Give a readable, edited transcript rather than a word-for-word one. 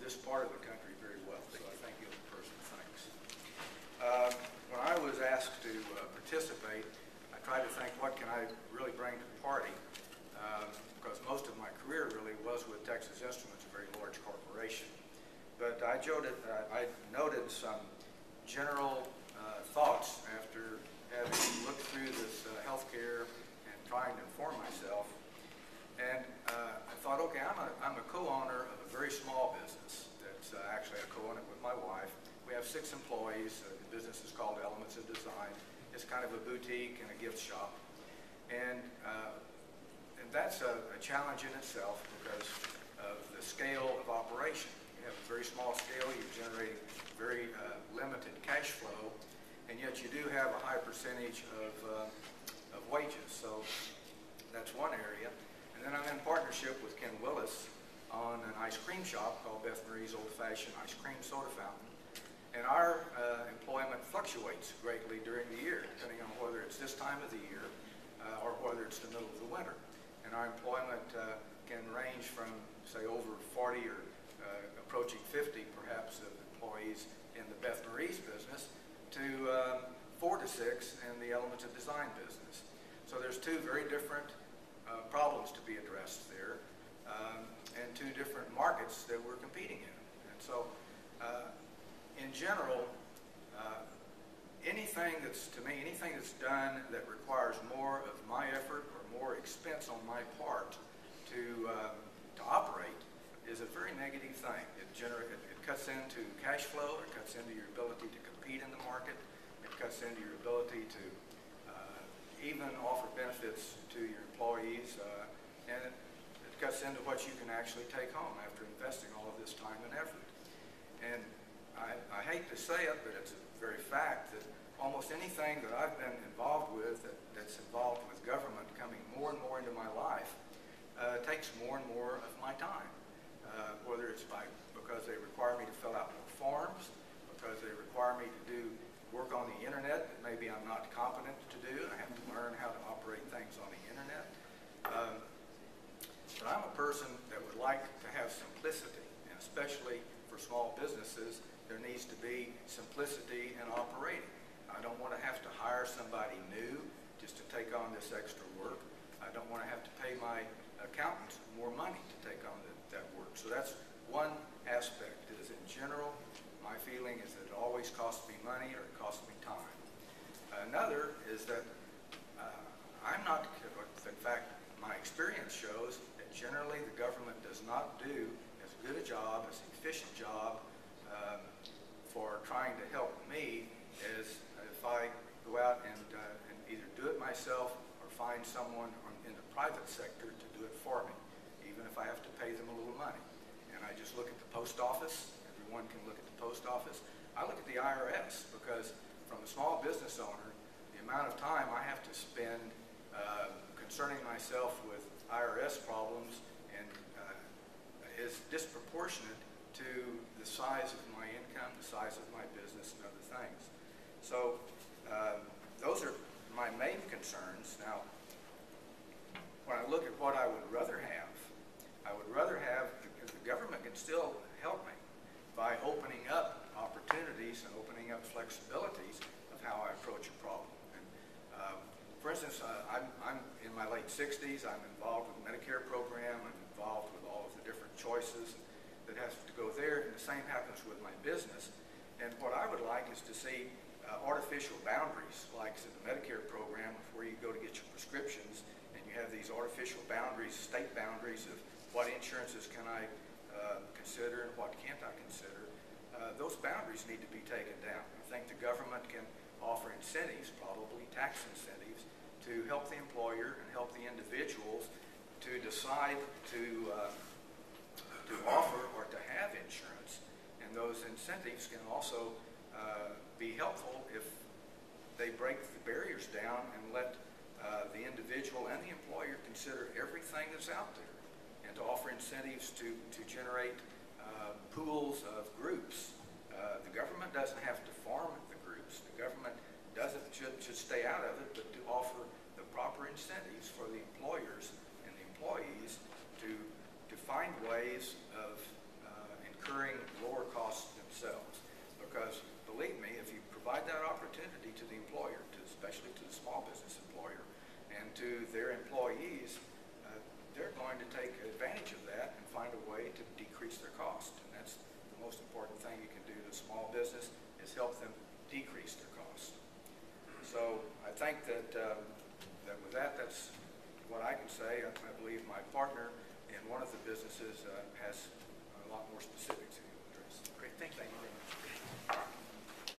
this part of the country very well, so I thank you as a person. Thanks. When I was asked to participate, I tried to think, what can I really bring to the party? Because most of my career really was with Texas Instruments, a very large corporation. But I noted some general thoughts after having looked through this healthcare and trying to inform myself. And I thought, okay, I'm a co-owner of a very small business. That's actually I co-own it with my wife. We have 6 employees. The business is called Elements of Design. It's kind of a boutique and a gift shop. And that's a challenge in itself because of the scale of operation. You have a very small scale. You're generating very limited cash flow, and yet you do have a high percentage of wages. So that's one area. And then I'm in partnership with Ken Willis on an ice cream shop called Beth Marie's Old Fashioned Ice Cream Soda Fountain. And our employment fluctuates greatly during the year, depending on whether it's this time of the year or whether it's the middle of the winter. And our employment can range from, say, over 40 or approaching 50, perhaps, of employees in the Beth Marie's business to 4 to 6 in the Elements of Design business. So there's 2 very different problems to be addressed there, and 2 different markets that we're competing in. And so, in general, anything that's done that requires more of my effort or more expense on my part to operate is a very negative thing. It cuts into cash flow. It cuts into your ability to compete in the market. It cuts into your ability to even offer benefits to your employees, and it cuts into what you can actually take home after investing all of this time and effort. And I hate to say it, but it's a very fact that almost anything that I've been involved with that's involved with government coming more and more into my life takes more and more of my time, whether it's because they require me to fill out more forms, because they require me to do work on the internet that maybe I'm not competent to do. I have to learn how to operate things on the internet. But I'm a person that would like to have simplicity, and especially for small businesses, there needs to be simplicity in operating. I don't want to have to hire somebody new just to take on this extra work. I don't want to have to pay my accountant more money to take on that work. So that's one aspect, is in general, my feeling is that it always costs me money or it costs me time. Another is that in fact, my experience shows that generally the government does not do as good a job, as efficient job for trying to help me as if I go out and either do it myself or find someone in the private sector to do it for me, even if I have to pay them a little money. And I just look at the post office. Everyone can look at the post office. I look at the IRS because from a small business owner, the amount of time I have to spend concerning myself with IRS problems is disproportionate to the size of my income, the size of my business, and other things. So those are my main concerns. Now, when I look at what I would rather have, the government can still help me by opening up opportunities and opening up flexibilities of how I approach a problem. And, for instance, I'm in my late 60s. I'm involved with the Medicare program. I'm involved with all of the different choices that has to go there, and the same happens with my business. And what I would like is to see artificial boundaries, like in the Medicare program, where you go to get your prescriptions, and you have these artificial boundaries, state boundaries of what insurances can I consider and what can't I consider. Those boundaries need to be taken down. I think the government can offer incentives, probably tax incentives, to help the employer and help the individuals to decide to offer or to have insurance. And those incentives can also be helpful if they break the barriers down and let the individual and the employer consider everything that's out there, and to offer incentives to generate pools of groups. The government doesn't have to form the groups. The government should stay out of it, but to offer the proper incentives for the employers and the employees to find ways of incurring their employees, they're going to take advantage of that and find a way to decrease their cost. And that's the most important thing you can do to a small business, is help them decrease their cost. So I think that, that with that, that's what I can say. I believe my partner in one of the businesses has a lot more specifics he will address. Great, thank you very much.